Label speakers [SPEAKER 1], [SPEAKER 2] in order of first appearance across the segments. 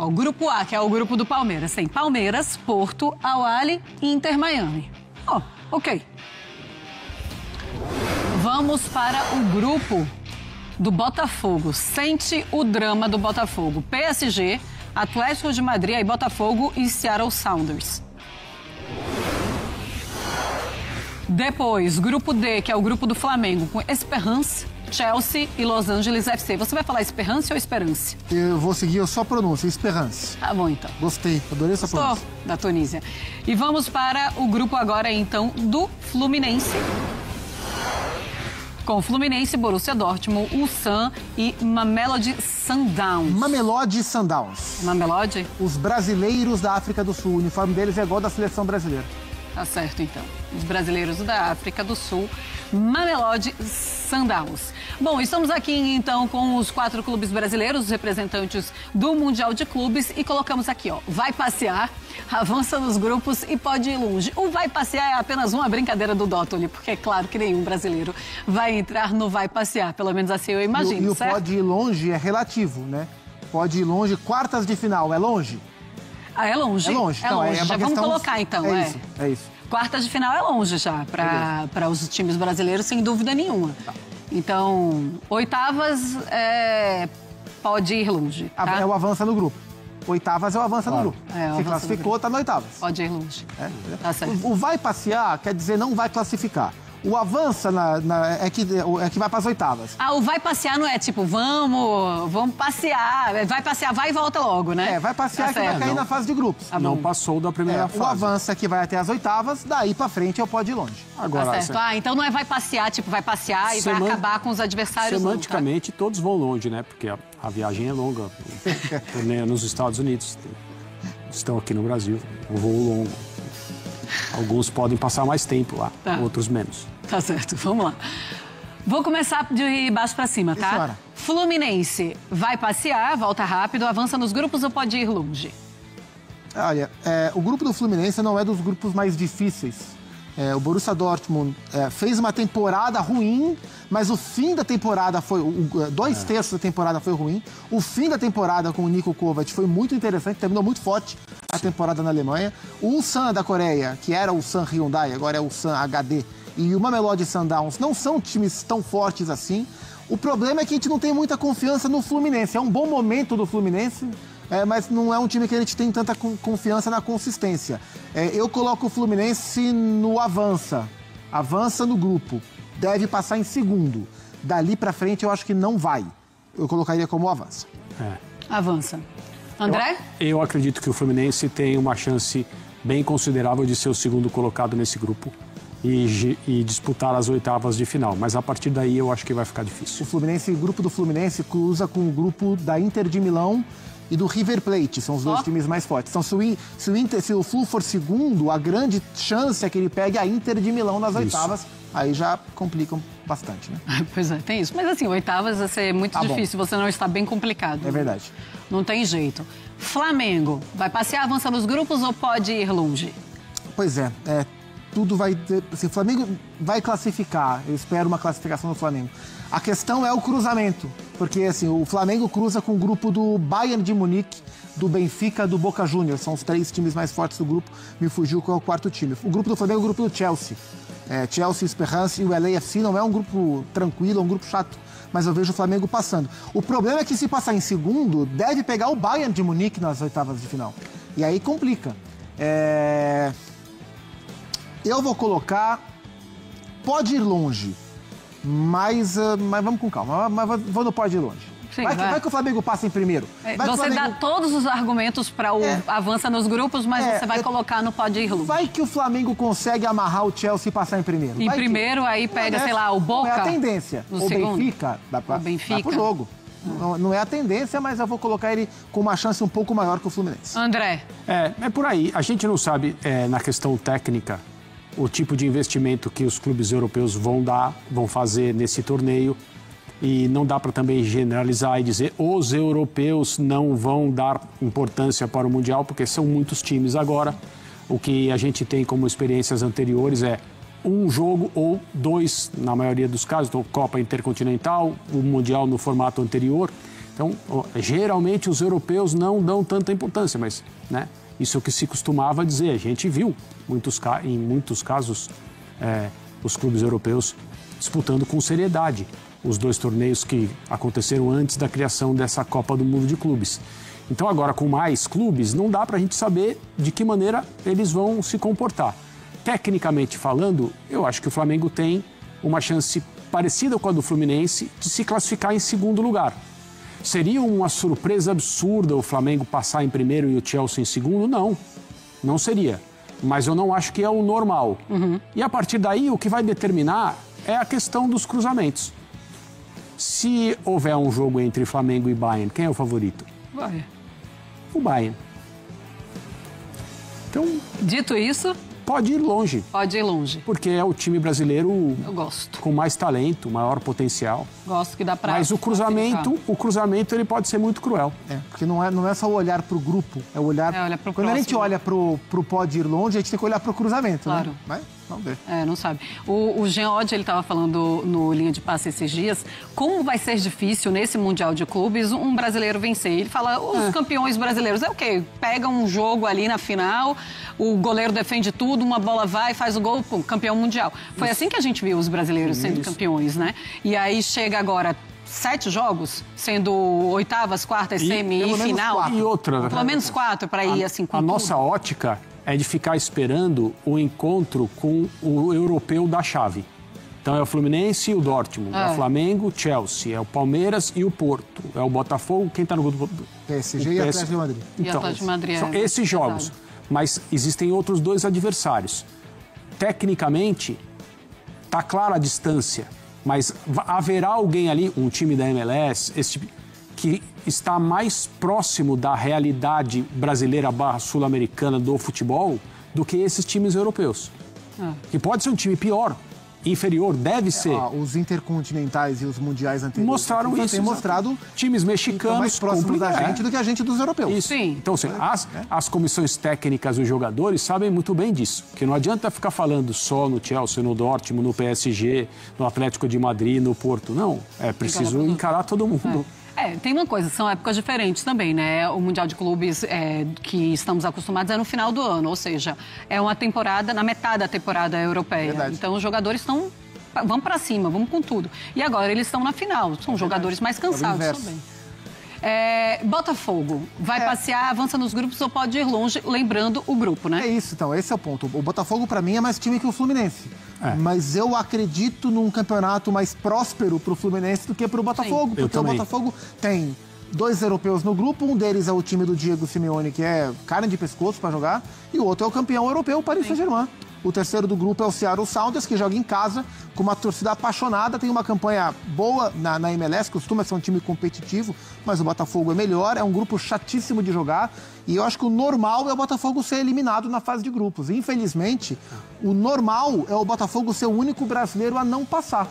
[SPEAKER 1] ó, o grupo A, que é o grupo do Palmeiras, tem Palmeiras, Porto, Al-Ahly e Inter Miami. Ó, ok. Vamos para o grupo do Botafogo. Sente o drama do Botafogo. PSG, Atlético de Madrid, aí Botafogo e Seattle Sounders. Depois, grupo D, que é o grupo do Flamengo, com Esperance, Chelsea e Los Angeles FC. Você vai falar Esperance ou Esperance?
[SPEAKER 2] Eu vou seguir só a pronúncia, Esperance.
[SPEAKER 1] Tá bom, então.
[SPEAKER 2] Gostei, adorei essa pronúncia.
[SPEAKER 1] Da Tunísia. E vamos para o grupo agora, então, do Fluminense. Com Fluminense, Borussia Dortmund, Ulsan e Mamelodi Sundowns.
[SPEAKER 2] Mamelodi Sundowns.
[SPEAKER 1] Mamelodi?
[SPEAKER 2] Os brasileiros da África do Sul. O uniforme deles é igual da seleção brasileira.
[SPEAKER 1] Tá certo, então. Os brasileiros da África do Sul, Mamelodi Sundowns. Bom, estamos aqui, então, com os 4 clubes brasileiros, os representantes do Mundial de Clubes, e colocamos aqui, ó, vai passear, avança nos grupos e pode ir longe. O vai passear é apenas uma brincadeira do Dótoli, porque é claro que nenhum brasileiro vai entrar no vai passear, pelo menos assim eu imagino,
[SPEAKER 2] E o
[SPEAKER 1] certo?
[SPEAKER 2] pode ir longe é relativo, né? Pode ir longe, quartas de final, é longe?
[SPEAKER 1] Ah, é longe.
[SPEAKER 2] É longe.
[SPEAKER 1] É
[SPEAKER 2] Então,
[SPEAKER 1] longe.
[SPEAKER 2] é uma
[SPEAKER 1] Já vamos
[SPEAKER 2] questão...
[SPEAKER 1] colocar, então.
[SPEAKER 2] É isso.
[SPEAKER 1] Quartas de final é longe já, para os times brasileiros, sem dúvida nenhuma. Tá. Então, oitavas pode ir longe. Tá?
[SPEAKER 2] É o avança no grupo. Oitavas é o avança no grupo. Se classificou, tá no oitavas.
[SPEAKER 1] Pode ir longe. Tá certo.
[SPEAKER 2] O vai passear quer dizer não vai classificar. O avança é que vai para as oitavas.
[SPEAKER 1] Ah, o vai passear não é tipo, vamos passear. Vai passear, vai e volta logo, né?
[SPEAKER 2] Vai passear que vai cair na fase de grupos.
[SPEAKER 3] Não passou da primeira fase.
[SPEAKER 2] O avança que vai até as oitavas, daí para frente eu pode ir longe.
[SPEAKER 1] Agora, tá certo. Então não é vai passear, tipo, vai passear e vai acabar com os adversários.
[SPEAKER 3] Semanticamente, todos vão longe, né? Porque a viagem é longa. Torneio nos Estados Unidos. Estão aqui no Brasil. Um voo longo. Alguns podem passar mais tempo lá, outros menos.
[SPEAKER 1] Tá certo, vamos lá. Vou começar de baixo pra cima, tá?
[SPEAKER 2] Senhora.
[SPEAKER 1] Fluminense vai passear, volta rápido, avança nos grupos ou pode ir longe?
[SPEAKER 2] Olha, o grupo do Fluminense não é dos grupos mais difíceis. O Borussia Dortmund fez uma temporada ruim, mas o fim da temporada foi... 2/3 da temporada foi ruim. O fim da temporada com o Niko Kovac foi muito interessante, terminou muito forte a temporada na Alemanha. O Ulsan da Coreia, que era o Ulsan Hyundai, agora é o Ulsan HD, e o Mamelodi Sundowns não são times tão fortes assim. O problema é que a gente não tem muita confiança no Fluminense. É um bom momento do Fluminense, mas não é um time que a gente tem tanta confiança na consistência. Eu coloco o Fluminense no avança no grupo, deve passar em segundo. Dali pra frente eu acho que não vai. Eu colocaria como avança.
[SPEAKER 1] Avança. André?
[SPEAKER 3] Eu acredito que o Fluminense tem uma chance bem considerável de ser o segundo colocado nesse grupo e disputar as oitavas de final. Mas a partir daí eu acho que vai ficar difícil.
[SPEAKER 2] O grupo do Fluminense cruza com o grupo da Inter de Milão e do River Plate, são os dois times mais fortes. Então, se o Flu for segundo, a grande chance é que ele pegue a Inter de Milão nas oitavas. Aí já complicam bastante, né?
[SPEAKER 1] Pois é, tem isso. Mas assim, oitavas vai ser muito difícil, você não está bem complicado.
[SPEAKER 2] É verdade.
[SPEAKER 1] Não tem jeito. Flamengo, vai passear, avança nos grupos ou pode ir longe?
[SPEAKER 2] Pois é, tudo vai... Assim, o Flamengo vai classificar, eu espero uma classificação do Flamengo. A questão é o cruzamento, porque assim, o Flamengo cruza com o grupo do Bayern de Munique, do Benfica, do Boca Juniors. São os 3 times mais fortes do grupo, me fugiu qual é o 4º time. O grupo do Flamengo é o grupo do Chelsea. Chelsea, Esperance e o LAFC não é um grupo tranquilo, é um grupo chato, mas eu vejo o Flamengo passando. O problema é que se passar em segundo, deve pegar o Bayern de Munique nas oitavas de final. E aí complica. Eu vou colocar... Pode ir longe, mas vamos com calma. Mas vou no pode ir longe.
[SPEAKER 1] Sim,
[SPEAKER 2] vai que o Flamengo passa em primeiro.
[SPEAKER 1] Você dá todos os argumentos para o avança nos grupos, mas você vai colocar no pode ir longe.
[SPEAKER 2] Vai que o Flamengo consegue amarrar o Chelsea e passar em primeiro.
[SPEAKER 1] Em primeiro, aí pega, sei lá, o Boca.
[SPEAKER 2] Não é a tendência.
[SPEAKER 1] No
[SPEAKER 2] o
[SPEAKER 1] segundo.
[SPEAKER 2] Benfica, dá pro jogo. Não é a tendência, mas eu vou colocar ele com uma chance um pouco maior que o Fluminense.
[SPEAKER 1] André.
[SPEAKER 3] É por aí. A gente não sabe, na questão técnica, o tipo de investimento que os clubes europeus vão fazer nesse torneio. E não dá para também generalizar e dizer os europeus não vão dar importância para o Mundial, porque são muitos times agora. O que a gente tem como experiências anteriores é um jogo ou 2, na maioria dos casos, então Copa Intercontinental, o Mundial no formato anterior. Então, geralmente os europeus não dão tanta importância, mas, né, isso é o que se costumava dizer. A gente viu, em muitos casos, os clubes europeus disputando com seriedade os 2 torneios que aconteceram antes da criação dessa Copa do Mundo de Clubes. Então, agora, com mais clubes, não dá para a gente saber de que maneira eles vão se comportar. Tecnicamente falando, eu acho que o Flamengo tem uma chance parecida com a do Fluminense de se classificar em segundo lugar. Seria uma surpresa absurda o Flamengo passar em primeiro e o Chelsea em segundo? Não, não seria. Mas eu não acho que é o normal. E a partir daí, o que vai determinar é a questão dos cruzamentos. Se houver um jogo entre Flamengo e Bayern, quem é o favorito?
[SPEAKER 1] Vai.
[SPEAKER 3] O Bayern. Então,
[SPEAKER 1] dito isso,
[SPEAKER 3] pode ir longe.
[SPEAKER 1] Pode ir longe.
[SPEAKER 3] Porque é o time brasileiro
[SPEAKER 1] eu gosto.
[SPEAKER 3] Com mais talento, maior potencial.
[SPEAKER 1] Gosto que dá pra...
[SPEAKER 3] Mas o cruzamento ele pode ser muito cruel.
[SPEAKER 2] Porque não é só o olhar pro grupo, é o olhar...
[SPEAKER 1] olhar pro
[SPEAKER 2] Quando
[SPEAKER 1] próximo.
[SPEAKER 2] A gente olha pro pode ir longe, a gente tem que olhar pro cruzamento,
[SPEAKER 1] claro.
[SPEAKER 2] Né? Mas, vamos ver.
[SPEAKER 1] Não sabe. O Jean Oddi, ele estava falando no Linha de Passe esses dias, como vai ser difícil nesse Mundial de Clubes um brasileiro vencer. Ele fala, os campeões brasileiros, é o quê? Pega um jogo ali na final, o goleiro defende tudo, uma bola vai, faz o gol, pum, campeão mundial. Foi assim que a gente viu os brasileiros sendo campeões, né? E aí chega agora 7 jogos, sendo oitavas, quartas, semi e final.
[SPEAKER 3] E outra,
[SPEAKER 1] pelo menos 4 para ir assim com
[SPEAKER 3] a
[SPEAKER 1] tudo.
[SPEAKER 3] nossa ótica é de ficar esperando o encontro com o europeu da chave. Então é o Fluminense e o Dortmund, é o Flamengo, o Chelsea, é o Palmeiras e o Porto, é o Botafogo, quem está no grupo?
[SPEAKER 2] PSG e Atlético de Madrid.
[SPEAKER 1] E Atlético de Madrid.
[SPEAKER 3] São esses jogos, mas existem outros 2 adversários. Tecnicamente, está clara a distância, mas haverá alguém ali, um time da MLS, que está mais próximo da realidade brasileira / sul-americana do futebol do que esses times europeus. Que pode ser um time pior, inferior, deve ser.
[SPEAKER 2] Os intercontinentais e os mundiais anteriores
[SPEAKER 3] mostraram isso.
[SPEAKER 2] Tem mostrado
[SPEAKER 3] times mexicanos
[SPEAKER 2] mais próximos da gente do que a gente dos europeus.
[SPEAKER 3] Isso.
[SPEAKER 1] Sim.
[SPEAKER 3] Então, assim, as comissões técnicas e os jogadores sabem muito bem disso. Que não adianta ficar falando só no Chelsea, no Dortmund, no PSG, no Atlético de Madrid, no Porto. Não, é preciso encarar todo mundo.
[SPEAKER 1] Tem uma coisa, são épocas diferentes também, né? O Mundial de Clubes que estamos acostumados é no final do ano, ou seja, é uma temporada, na metade da temporada europeia.
[SPEAKER 2] Verdade.
[SPEAKER 1] Então os jogadores vão para cima, vamos com tudo. E agora eles estão na final, são jogadores mais cansados também. Botafogo, vai passear, avança nos grupos ou pode ir longe, lembrando o grupo, né?
[SPEAKER 2] É isso, então, esse é o ponto. O Botafogo, para mim, é mais time que o Fluminense. Mas eu acredito num campeonato mais próspero pro Fluminense do que pro Botafogo.
[SPEAKER 3] Sim,
[SPEAKER 2] porque o Botafogo tem 2 europeus no grupo, um deles é o time do Diego Simeone, que é carne de pescoço para jogar, e o outro é o campeão europeu, o Paris Saint-Germain. O terceiro do grupo é o Seattle Sounders, que joga em casa, com uma torcida apaixonada, tem uma campanha boa na MLS, costuma ser um time competitivo, mas o Botafogo é melhor, é um grupo chatíssimo de jogar, e eu acho que o normal é o Botafogo ser eliminado na fase de grupos. E, infelizmente, o normal é o Botafogo ser o único brasileiro a não passar.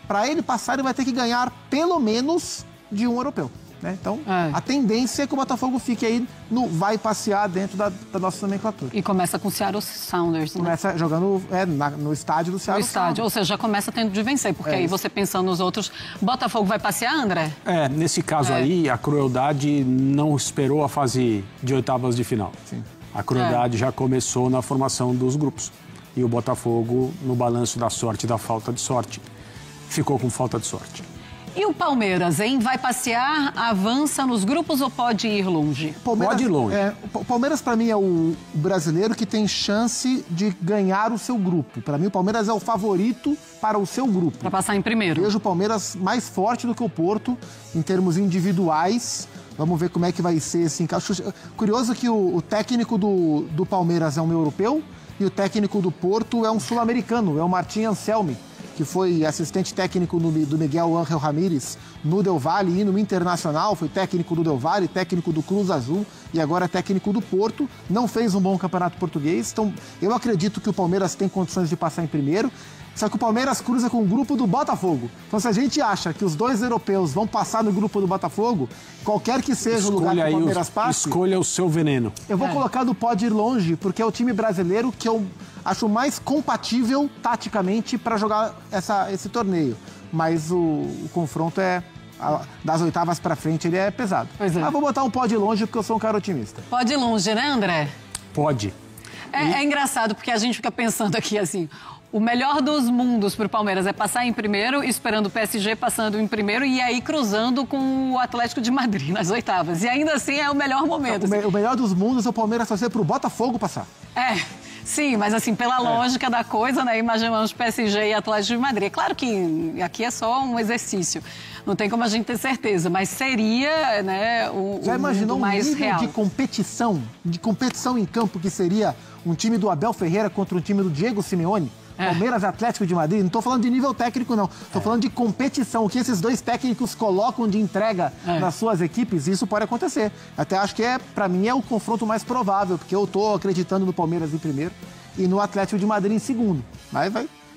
[SPEAKER 2] Para ele passar, ele vai ter que ganhar pelo menos de um europeu. Né? Então, a tendência é que o Botafogo fique aí, vai passear dentro da nossa nomenclatura.
[SPEAKER 1] E começa com o Seattle Sounders, né?
[SPEAKER 2] Começa jogando no estádio do Seattle Sounders.
[SPEAKER 1] Ou seja, já começa tendo de vencer, porque aí você pensando nos outros, Botafogo vai passear, André?
[SPEAKER 3] Nesse caso aí, a crueldade não esperou a fase de oitavas de final.
[SPEAKER 2] Sim.
[SPEAKER 3] A crueldade já começou na formação dos grupos. E o Botafogo, no balanço da sorte e da falta de sorte, ficou com falta de sorte.
[SPEAKER 1] E o Palmeiras, hein? Vai passear, avança nos grupos ou pode ir longe?
[SPEAKER 3] Pode ir longe.
[SPEAKER 2] O Palmeiras, para mim, é o brasileiro que tem chance de ganhar o seu grupo. Para mim, o Palmeiras é o favorito para o seu grupo.
[SPEAKER 1] Para passar em primeiro.
[SPEAKER 2] Vejo o Palmeiras mais forte do que o Porto, em termos individuais. Vamos ver como é que vai ser esse encaixe. Curioso que o técnico do Palmeiras é um europeu e o técnico do Porto é um sul-americano, é o Martin Anselmi, que foi assistente técnico do Miguel Ángel Ramírez no Del Valle e no Internacional, foi técnico do Del Valle, técnico do Cruz Azul e agora é técnico do Porto. Não fez um bom campeonato português, então eu acredito que o Palmeiras tem condições de passar em primeiro, só que o Palmeiras cruza com o grupo do Botafogo. Então se a gente acha que os 2 europeus vão passar no grupo do Botafogo, qualquer que seja o lugar que o Palmeiras passe...
[SPEAKER 3] Escolha o seu veneno.
[SPEAKER 2] Eu vou colocar do pode ir longe, porque é o time brasileiro que eu acho mais compatível taticamente para jogar esse torneio. Mas o confronto é Das oitavas pra frente ele é pesado.
[SPEAKER 1] Pois é.
[SPEAKER 2] Mas vou botar um pode longe porque eu sou um cara otimista.
[SPEAKER 1] Pode ir longe, né, André?
[SPEAKER 3] Pode.
[SPEAKER 1] É engraçado porque a gente fica pensando aqui assim, o melhor dos mundos pro Palmeiras é passar em primeiro, esperando o PSG passando em primeiro e aí cruzando com o Atlético de Madrid nas oitavas. E ainda assim é o melhor momento.
[SPEAKER 2] O melhor dos mundos é o Palmeiras torcer pro Botafogo passar.
[SPEAKER 1] Sim, mas assim, pela lógica da coisa, né, imaginamos PSG e Atlético de Madrid. É claro que aqui é só um exercício, não tem como a gente ter certeza, mas seria, né, o
[SPEAKER 2] Já imaginou um
[SPEAKER 1] mais
[SPEAKER 2] nível
[SPEAKER 1] real.
[SPEAKER 2] de competição em campo que seria um time do Abel Ferreira contra um time do Diego Simeone? Palmeiras e Atlético de Madrid, não estou falando de nível técnico, não. Estou falando de competição, o que esses dois técnicos colocam de entrega nas suas equipes, isso pode acontecer. Até acho que, para mim, é o confronto mais provável, porque eu estou acreditando no Palmeiras em primeiro e no Atlético de Madrid em segundo. Mas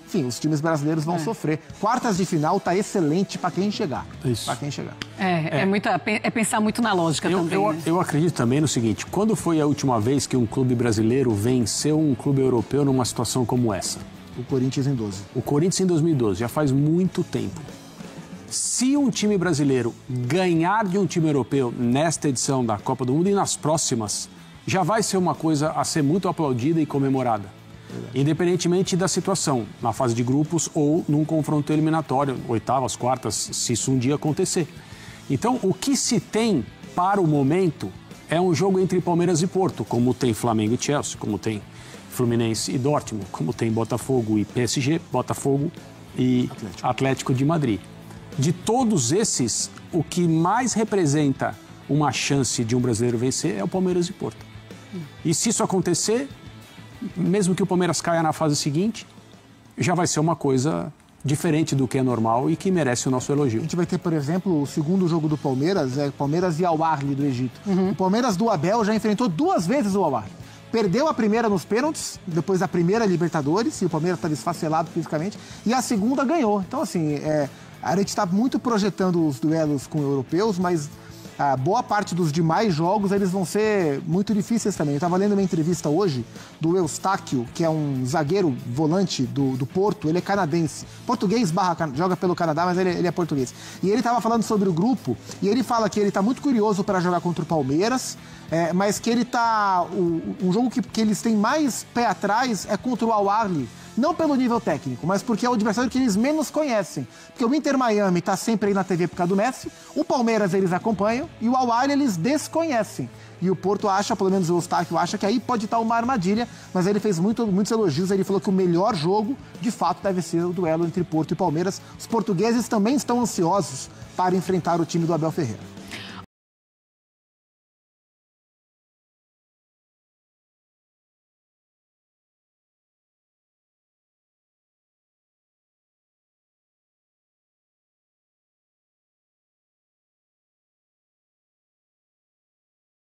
[SPEAKER 2] enfim, os times brasileiros vão sofrer. Quartas de final tá excelente para quem chegar.
[SPEAKER 3] Isso.
[SPEAKER 2] Para quem chegar.
[SPEAKER 1] É pensar muito na lógica também. Né?
[SPEAKER 3] Eu acredito também no seguinte, quando foi a última vez que um clube brasileiro venceu um clube europeu numa situação como essa?
[SPEAKER 2] O Corinthians em 12.
[SPEAKER 3] O Corinthians em 2012, já faz muito tempo. Se um time brasileiro ganhar de um time europeu nesta edição da Copa do Mundo e nas próximas, já vai ser uma coisa a ser muito aplaudida e comemorada. Independentemente da situação, na fase de grupos ou num confronto eliminatório, oitavas, quartas, se isso um dia acontecer. Então, o que se tem para o momento é um jogo entre Palmeiras e Porto, como tem Flamengo e Chelsea, como tem Fluminense e Dortmund, como tem Botafogo e PSG, Botafogo e Atlético de Madrid. De todos esses, o que mais representa uma chance de um brasileiro vencer é o Palmeiras e Porto. E se isso acontecer, mesmo que o Palmeiras caia na fase seguinte, já vai ser uma coisa diferente do que é normal e que merece o nosso elogio.
[SPEAKER 2] A gente vai ter, por exemplo, o segundo jogo do Palmeiras, Palmeiras e Al Ahly do Egito. O Palmeiras do Abel já enfrentou 2 vezes o Al Ahly. Perdeu a primeira nos pênaltis, depois da primeira Libertadores, e o Palmeiras está desfacelado fisicamente, e a segunda ganhou. Então, assim, a gente está muito projetando os duelos com europeus, mas a boa parte dos demais jogos eles vão ser muito difíceis também. Eu estava lendo uma entrevista hoje do Eustáquio, que é um zagueiro volante do Porto, ele é canadense, português joga pelo Canadá, mas ele é português. E ele estava falando sobre o grupo, e ele fala que ele está muito curioso para jogar contra o Palmeiras, mas que ele tá... Um jogo que eles têm mais pé atrás é contra o Al Ahly, não pelo nível técnico, mas porque é o adversário que eles menos conhecem. Porque o Inter Miami está sempre aí na TV por causa do Messi, o Palmeiras eles acompanham e o Al Ahly eles desconhecem. E o Porto acha, pelo menos o Eustáquio acha, que aí pode estar uma armadilha, mas ele fez muitos elogios, ele falou que o melhor jogo, de fato, deve ser o duelo entre Porto e Palmeiras. Os portugueses também estão ansiosos para enfrentar o time do Abel Ferreira.